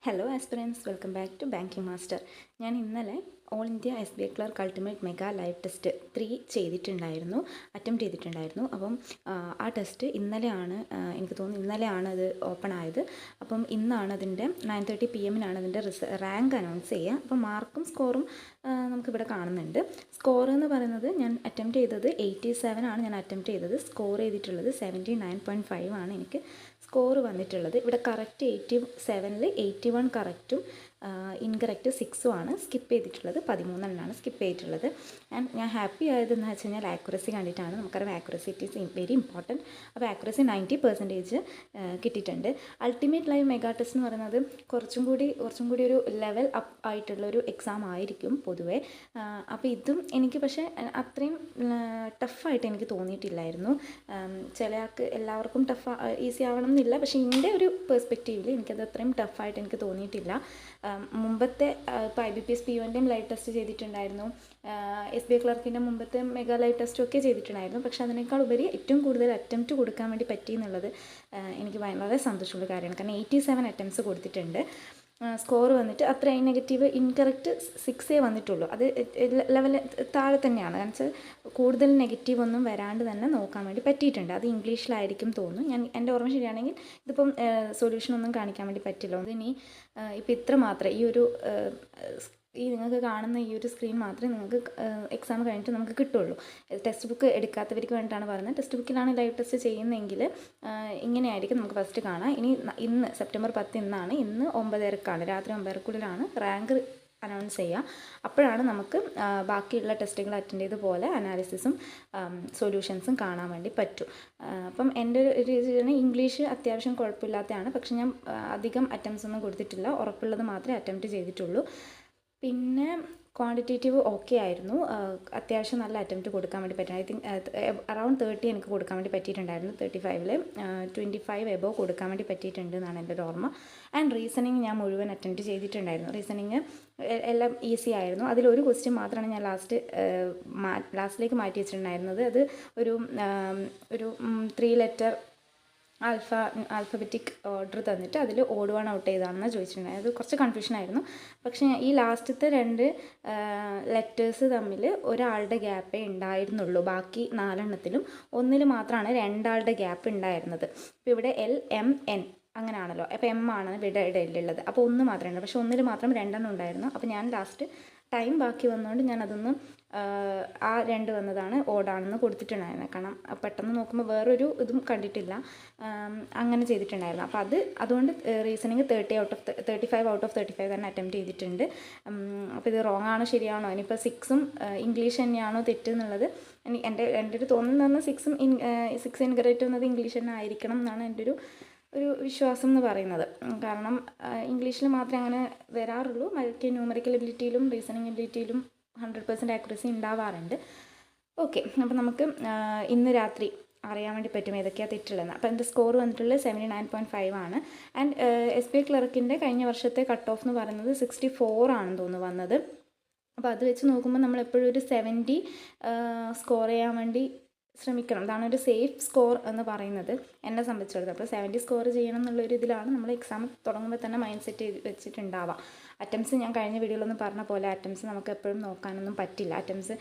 Hello aspirants, welcome back to banking master. ഞാൻ ഇന്നലെ all India SBI clerk ultimate mega live test 3 attempt ചെയ്തിട്ടുണ്ടായിരുന്നു. അപ്പം ആ test ഇന്നലെയാണ്, എനിക്ക് തോന്നുന്നു ഇന്നലെയാണ് അത് ഓപ്പൺ ആയത്. അപ്പം ഇന്നാണ് അതിൻ്റെ 9:30 PM അതിൻ്റെ റാങ്ക് അനൗൺസ് ചെയ്യുക. അപ്പം മാർക്കും സ്കോറും നമുക്കിവിടെ കാണുന്നുണ്ട്. സ്കോർ എന്ന് പറയുന്നത് ഞാൻ അറ്റംപ്റ്റ് ചെയ്തത് 87 ആണ്. ഞാൻ അറ്റംപ്റ്റ് ചെയ്തത് സ്കോർ ചെയ്തിട്ടുള്ളത് 79.5 ആണ് എനിക്ക് സ്കോർ വന്നിട്ടുള്ളത്. ഇവിടെ കറക്റ്റ് 87-ൽ 81 കറക്റ്റും ഇൻകറക്റ്റ് 6 ആണ്. സ്കിപ്പ് ചെയ്തിട്ടുള്ളത് 13 സ്കിപ്പ് ചെയ്തിട്ടുള്ളത്. ഞാൻ ഹാപ്പി ആയതെന്ന് വെച്ച് കഴിഞ്ഞാൽ ആക്യുറസി കണ്ടിട്ടാണ്. നമുക്കറിയാം accuracy it is very important. അപ്പോൾ ആക്യുറസി 90% കിട്ടിയിട്ടുണ്ട്. അൾട്ടിമേറ്റ് ലൈവ് മെഗാ ടെസ്റ്റ് എന്ന് പറയുന്നത് കുറച്ചും കൂടി ഒരു ലെവൽ അപ്പ് ആയിട്ടുള്ളൊരു എക്സാം ആയിരിക്കും പൊതുവേ. അപ്പോൾ ഇതും എനിക്ക് പക്ഷേ അത്രയും ടഫായിട്ട് എനിക്ക് തോന്നിയിട്ടില്ലായിരുന്നു. ചിലയാൾക്ക് എല്ലാവർക്കും ഈസി ആവണം എന്നില്ല, പക്ഷേ എൻ്റെ ഒരു പെർസ്പെക്റ്റീവിൽ എനിക്കത് അത്രയും ടഫായിട്ട് എനിക്ക് തോന്നിയിട്ടില്ല. മുമ്പത്തെ ഇപ്പോൾ IBPS P1ൻ്റെയും ലൈവ് ടെസ്റ്റ് ചെയ്തിട്ടുണ്ടായിരുന്നു, SBI ക്ലർക്കിൻ്റെ മുമ്പത്തെ മെഗാ ലൈവ് ടെസ്റ്റും ഒക്കെ ചെയ്തിട്ടുണ്ടായിരുന്നു. പക്ഷേ അതിനേക്കാൾ ഉപരി ഏറ്റവും കൂടുതൽ അറ്റംപ്റ്റ് കൊടുക്കാൻ വേണ്ടി പറ്റി എന്നുള്ളത് എനിക്ക് വളരെ സന്തോഷമുള്ള കാര്യമാണ്. കാരണം 87 അറ്റംപ്റ്റ്സ് കൊടുത്തിട്ടുണ്ട്. സ്കോർ വന്നിട്ട് അത്ര നെഗറ്റീവ് ഇൻകറക്റ്റ് 6 വന്നിട്ടുള്ളൂ. അത് ലെവൽ താഴെ തന്നെയാണ്. കാരണം വെച്ചാൽ കൂടുതൽ നെഗറ്റീവ് ഒന്നും വരാണ്ട് തന്നെ നോക്കാൻ വേണ്ടി പറ്റിയിട്ടുണ്ട്. അത് ഇംഗ്ലീഷിലായിരിക്കും തോന്നുന്നു. എൻ്റെ ഓർമ്മ ശരിയാണെങ്കിൽ ഇതിപ്പം സൊല്യൂഷനൊന്നും കാണിക്കാൻ വേണ്ടി പറ്റില്ല. അതിനി ഇപ്പം ഇത്ര മാത്രമേ നിങ്ങൾക്ക് കാണുന്ന ഈ ഒരു സ്ക്രീൻ മാത്രമേ നിങ്ങൾക്ക് എക്സാം കഴിഞ്ഞിട്ട് നമുക്ക് കിട്ടുള്ളൂ. ടെക്സ്റ്റ് ബുക്ക് എടുക്കാത്തവർക്ക് വേണ്ടിയിട്ടാണ് പറയുന്നത്. ടെക്സ്റ്റ് ബുക്കിലാണ് ലൈവ് ടെസ്റ്റ് ചെയ്യുന്നതെങ്കിൽ ഇങ്ങനെയായിരിക്കും നമുക്ക് ഫസ്റ്റ് കാണാം. ഇന്ന് സെപ്റ്റംബർ 10 ഇന്ന് 9:30 രാത്രി 9:30 റാങ്ക് അനൗൺസ് ചെയ്യുക. അപ്പോഴാണ് നമുക്ക് ബാക്കിയുള്ള ടെസ്റ്റുകൾ അറ്റൻഡ് ചെയ്ത പോലെ അനാലിസിസും സൊല്യൂഷൻസും കാണാൻ വേണ്ടി പറ്റും. അപ്പം എൻ്റെ ഒരു രീതിയിൽ ഇംഗ്ലീഷ് അത്യാവശ്യം കുഴപ്പമില്ലാത്തതാണ്. പക്ഷെ ഞാൻ അധികം അറ്റംപ്റ്റ്സ് ഒന്നും കൊടുത്തിട്ടില്ല. ഉറപ്പുള്ളത് മാത്രമേ അറ്റംപ്റ്റ് ചെയ്തിട്ടുള്ളൂ. പിന്നെ ക്വാണ്ടിറ്റേറ്റീവ് ഓക്കെ ആയിരുന്നു. അത്യാവശ്യം നല്ല അറ്റംപ്റ്റ് കൊടുക്കാൻ വേണ്ടി പറ്റും. ഐ തിങ്ക് അറൗണ്ട് 30 എനിക്ക് കൊടുക്കാൻ വേണ്ടി പറ്റിയിട്ടുണ്ടായിരുന്നു. 35-ൽ 25 എബോവ് കൊടുക്കാൻ വേണ്ടി പറ്റിയിട്ടുണ്ട് എന്നാണ് എൻ്റെ ഒരു ഓർമ്മ. റീസണിങ് ഞാൻ മുഴുവൻ അറ്റംപ്റ്റ് ചെയ്തിട്ടുണ്ടായിരുന്നു. റീസണിങ് എല്ലാം ഈസി ആയിരുന്നു. അതിലൊരു ക്വസ്റ്റ്യൻ മാത്രമാണ് ഞാൻ ലാസ്റ്റിലേക്ക് മാറ്റി വെച്ചിട്ടുണ്ടായിരുന്നത്. അത് ഒരു 3 ലെറ്റർ ആൽഫബറ്റിക് ഓർഡർ തന്നിട്ട് അതിൽ ഓഡ് വൺ ഔട്ട് ചെയ്താണെന്ന് ചോദിച്ചിട്ടുണ്ടായിരുന്നു. അത് കുറച്ച് കൺഫ്യൂഷനായിരുന്നു. പക്ഷേ ഈ ലാസ്റ്റത്തെ 2 ലെറ്റേഴ്സ് തമ്മിൽ ഒരാളുടെ ഗ്യാപ്പേ ഉണ്ടായിരുന്നുള്ളൂ. ബാക്കി 4 ഒന്നിൽ മാത്രമാണ് 2 ആളുടെ ഗ്യാപ്പ് ഉണ്ടായിരുന്നത്. ഇപ്പോൾ ഇവിടെ LMN അങ്ങനെയാണല്ലോ. അപ്പോൾ M ആണ് ഇവിടെ ഇടയിലുള്ളത്. അപ്പോൾ 1 മാത്രമേ ഉള്ളൂ. പക്ഷേ ഒന്നിൽ മാത്രം 2 ഉണ്ടായിരുന്നു. അപ്പോൾ ഞാൻ ലാസ്റ്റ് ടൈം ബാക്കി വന്നുകൊണ്ട് ഞാൻ അതൊന്ന് ആ 2 വന്നതാണ് ഓടാണെന്ന് കൊടുത്തിട്ടുണ്ടായിരുന്നത്. കാരണം പെട്ടെന്ന് നോക്കുമ്പോൾ വേറൊരു ഇതും കണ്ടിട്ടില്ല, അങ്ങനെ ചെയ്തിട്ടുണ്ടായിരുന്നു. അപ്പോൾ അതുകൊണ്ട് റീസണിങ് 35 ഔട്ട് ഓഫ് 35 തന്നെ അറ്റംപ്റ്റ് ചെയ്തിട്ടുണ്ട്. അപ്പോൾ ഇത് റോങ് ആണോ ശരിയാണോ, ഇനിയിപ്പോൾ 6ഉം ഇംഗ്ലീഷ് തന്നെയാണോ തെറ്റ് എന്നുള്ളത് എൻ്റെ ഒരു തോന്നുന്നത് 6 ഇൻകറക്റ്റ് എന്നത് ഇംഗ്ലീഷ് തന്നെ ആയിരിക്കണം എന്നാണ് എൻ്റെ ഒരു വിശ്വാസം എന്ന് പറയുന്നത്. കാരണം ഇംഗ്ലീഷിൽ മാത്രമേ അങ്ങനെ വരാറുള്ളൂ. മറ്റേ ന്യൂമറിക്കൽ എബിലിറ്റിയിലും റീസണിങ് എബിലിറ്റിയിലും 100% ആക്യുറസി ഉണ്ടാവാറുണ്ട്. ഓക്കെ, അപ്പോൾ നമുക്ക് ഇന്ന് രാത്രി അറിയാൻ വേണ്ടി പറ്റും ഏതൊക്കെയാണ് തെറ്റുള്ളതെന്ന്. അപ്പോൾ എൻ്റെ സ്കോർ വന്നിട്ടുള്ളത് 79.5 ആണ്. SBI ക്ലർക്കിൻ്റെ കഴിഞ്ഞ വർഷത്തെ കട്ട് ഓഫ് എന്ന് പറയുന്നത് 64 ആണെന്ന് തോന്നുന്നു വന്നത്. അപ്പോൾ അത് വെച്ച് നോക്കുമ്പോൾ നമ്മൾ എപ്പോഴും ഒരു 70 സ്കോർ ചെയ്യാൻ വേണ്ടി ശ്രമിക്കണം. അതാണ് ഒരു സേഫ് സ്കോർ എന്ന് പറയുന്നത് എന്നെ സംബന്ധിച്ചിടത്തോളം. അപ്പോൾ 70 സ്കോർ ചെയ്യണം എന്നുള്ളൊരു ഇതിലാണ് നമ്മൾ എക്സാം തുടങ്ങുമ്പോൾ തന്നെ മൈൻഡ് സെറ്റ് വെച്ചിട്ടുണ്ടാവുക. അറ്റംപ്റ്റ്സ് ഞാൻ കഴിഞ്ഞ വീഡിയോയിലൊന്നും പറഞ്ഞ പോലെ അറ്റംപ്റ്റ്സ് നമുക്ക് എപ്പോഴും നോക്കാനൊന്നും പറ്റില്ല. അറ്റംപ്റ്റ്സ്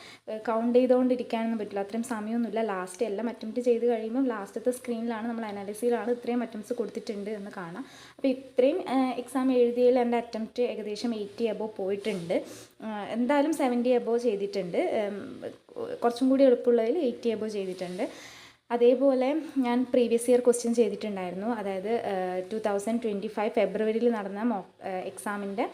കൗണ്ട് ചെയ്തുകൊണ്ടിരിക്കാനൊന്നും പറ്റില്ല. അത്രയും സമയമൊന്നുമില്ല. ലാസ്റ്റ് എല്ലാം അറ്റംപ്റ്റ് ചെയ്ത് കഴിയുമ്പോൾ ലാസ്റ്റത്തെ സ്ക്രീനിലാണ് നമ്മൾ അനാലിസിയിലാണ് ഇത്രയും അറ്റംപ്റ്റ്സ് കൊടുത്തിട്ടുണ്ട് എന്ന് കാണാം. അപ്പോൾ ഇത്രയും എക്സാം എഴുതിയതിൽ എൻ്റെ അറ്റംപ്റ്റ് ഏകദേശം 80 എബോവ് പോയിട്ടുണ്ട്. എന്തായാലും 70 എബോവ് ചെയ്തിട്ടുണ്ട്. കുറച്ചും കൂടി എളുപ്പമുള്ളതിൽ 80 എബോവ് ചെയ്തിട്ടുണ്ട്. അതേപോലെ ഞാൻ പ്രീവിയസ് ഇയർ ക്വസ്റ്റ്യൻ ചെയ്തിട്ടുണ്ടായിരുന്നു. അതായത് 2025 ഫെബ്രുവരിയിൽ നടന്ന എക്സാമിൻ്റെ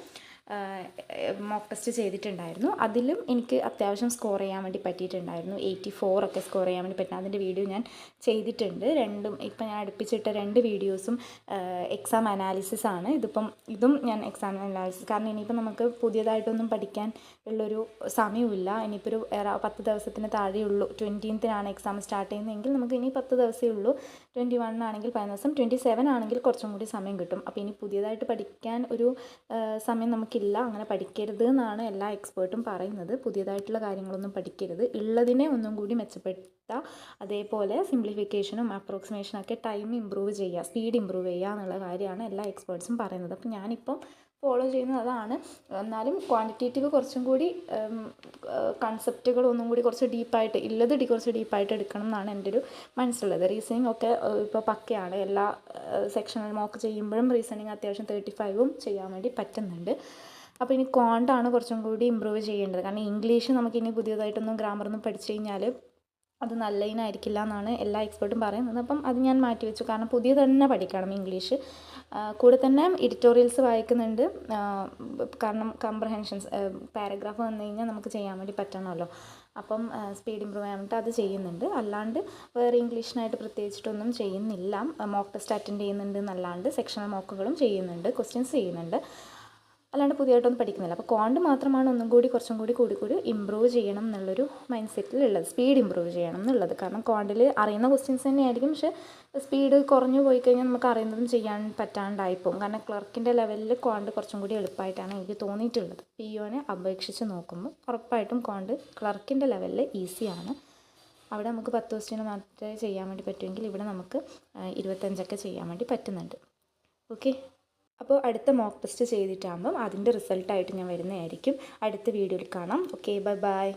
മോക്ക് ടെസ്റ്റ് ചെയ്തിട്ടുണ്ടായിരുന്നു. അതിലും എനിക്ക് അത്യാവശ്യം സ്കോർ ചെയ്യാൻ വേണ്ടി പറ്റിയിട്ടുണ്ടായിരുന്നു. 84 ഒക്കെ സ്കോർ ചെയ്യാൻ വേണ്ടി പറ്റും. അതിൻ്റെ വീഡിയോ ഞാൻ ചെയ്തിട്ടുണ്ട്. ഇപ്പം ഞാൻ അടുപ്പിച്ചിട്ട 2 വീഡിയോസും എക്സാം അനാലിസിസ് ആണ്. ഇതും ഞാൻ എക്സാം അനാലിസിസ്. കാരണം ഇനിയിപ്പോൾ നമുക്ക് പുതിയതായിട്ടൊന്നും പഠിക്കാൻ ഉള്ളൊരു സമയമില്ല. ഇനിയിപ്പോൾ ഒരു 10 ദിവസത്തിന് താഴെയുള്ളൂ. 20th എക്സാം സ്റ്റാർട്ട് ചെയ്യുന്നതെങ്കിൽ നമുക്ക് ഇനി 10 ദിവസമേ ഉള്ളൂ. 21 ആണെങ്കിൽ 15 ദിവസം, 27 ആണെങ്കിൽ കുറച്ചും കൂടി സമയം കിട്ടും. അപ്പോൾ ഇനി പുതിയതായിട്ട് പഠിക്കാൻ ഒരു സമയം നമുക്കില്ല. അങ്ങനെ പഠിക്കരുത് എന്നാണ് എല്ലാ എക്സ്പേർട്ടും പറയുന്നത്. പുതിയതായിട്ടുള്ള കാര്യങ്ങളൊന്നും പഠിക്കരുത്. ഉള്ളതിനെ ഒന്നും കൂടി മെച്ചപ്പെടുത്താൻ നിർത്തുക. അതേപോലെ സിംപ്ലിഫിക്കേഷനും അപ്രോക്സിമേഷനൊക്കെ ടൈം ഇമ്പ്രൂവ് ചെയ്യുക, സ്പീഡ് ഇമ്പ്രൂവ് ചെയ്യുക എന്നുള്ള കാര്യമാണ് എല്ലാ എക്സ്പേർട്സും പറയുന്നത്. അപ്പോൾ ഞാനിപ്പം ഫോളോ ചെയ്യുന്നത് അതാണ്. എന്നാലും ക്വാണ്ടിറ്റേറ്റീവ് കുറച്ചും കൂടി കൺസെപ്റ്റുകൾ ഒന്നും കൂടി കുറച്ച് ഡീപ്പായിട്ട് കുറച്ച് ഡീപ്പായിട്ട് എടുക്കണം എന്നാണ് എൻ്റെ ഒരു മനസ്സിലുള്ളത്. റീസണിങ് ഒക്കെ ഇപ്പോൾ പക്കയാണ്. എല്ലാ സെക്ഷണൽ മോക്ക് ചെയ്യുമ്പോഴും റീസണിങ് അത്യാവശ്യം 35ഉം ചെയ്യാൻ വേണ്ടി പറ്റുന്നുണ്ട്. അപ്പോൾ ഇനി ക്വാണ്ടാണ് കുറച്ചും കൂടി ഇമ്പ്രൂവ് ചെയ്യേണ്ടത്. കാരണം ഇംഗ്ലീഷ് നമുക്കിനി പുതിയതായിട്ടൊന്നും ഗ്രാമറൊന്നും പഠിച്ചു കഴിഞ്ഞാൽ അത് നല്ല ഇനായിരിക്കില്ല എന്നാണ് എല്ലാ എക്സ്പേർട്ടും പറയുന്നത്. അപ്പം അത് ഞാൻ മാറ്റി വെച്ചു. കാരണം പുതിയ തന്നെ പഠിക്കണം ഇംഗ്ലീഷ്. കൂടെ തന്നെ എഡിറ്റോറിയൽസ് വായിക്കുന്നുണ്ട്. കാരണം കംപ്രഹെൻഷൻസ് പാരഗ്രാഫ് വന്നു കഴിഞ്ഞാൽ നമുക്ക് ചെയ്യാൻ വേണ്ടി പറ്റണമല്ലോ. അപ്പം സ്പീഡ് ഇമ്പ്രൂവ് ചെയ്യാൻ വേണ്ടിയിട്ട് അത് ചെയ്യുന്നുണ്ട്. അല്ലാണ്ട് വേറെ ഇംഗ്ലീഷിനായിട്ട് പ്രത്യേകിച്ചിട്ടൊന്നും ചെയ്യുന്നില്ല. മോക്ക് ടെസ്റ്റ് അറ്റൻഡ് ചെയ്യുന്നുണ്ട് എന്നല്ലാണ്ട് സെക്ഷണൽ മോക്കുകളും ചെയ്യുന്നുണ്ട്, ക്വസ്റ്റ്യൻസ് ചെയ്യുന്നുണ്ട്. അല്ലാണ്ട് പുതിയതായിട്ടൊന്നും പഠിക്കുന്നില്ല. അപ്പോൾ ക്വാണ്ട് മാത്രമാണ് ഒന്നും കൂടി കുറച്ചും കൂടി ഇമ്പ്രൂവ് ചെയ്യണം എന്നുള്ളൊരു മൈൻഡ് സെറ്റിലുള്ളത്, സ്പീഡ് ഇമ്പ്രൂവ് ചെയ്യണം എന്നുള്ളത്. കാരണം ക്വാണ്ടിൽ അറിയുന്ന ക്വസ്റ്റ്യൻസ് തന്നെയായിരിക്കും, പക്ഷേ സ്പീഡ് കുറഞ്ഞു പോയി കഴിഞ്ഞാൽ നമുക്ക് അറിയുന്നതും ചെയ്യാൻ പറ്റാണ്ടായിപ്പോകും. കാരണം ക്ലർക്കിൻ്റെ ലെവലിൽ ക്വാണ്ട് കുറച്ചും കൂടി എളുപ്പമായിട്ടാണ് എനിക്ക് തോന്നിയിട്ടുള്ളത്. POനെ അപേക്ഷിച്ച് നോക്കുമ്പോൾ ഉറപ്പായിട്ടും ക്വാണ്ട് ക്ലർക്കിൻ്റെ ലെവലിൽ ഈസിയാണ്. അവിടെ നമുക്ക് 10 ക്വസ്റ്റ്യൻ മാത്രമേ ചെയ്യാൻ വേണ്ടി പറ്റുമെങ്കിൽ ഇവിടെ നമുക്ക് 25ഒക്കെ ചെയ്യാൻ വേണ്ടി പറ്റുന്നുണ്ട്. ഓക്കെ, അപ്പോൾ അടുത്ത മോക്ക് ടെസ്റ്റ് ചെയ്തിട്ടാകുമ്പം അതിൻ്റെ റിസൾട്ടായിട്ട് ഞാൻ വരുന്നതായിരിക്കും. അടുത്ത വീഡിയോയിൽ കാണാം. Okay, bye bye.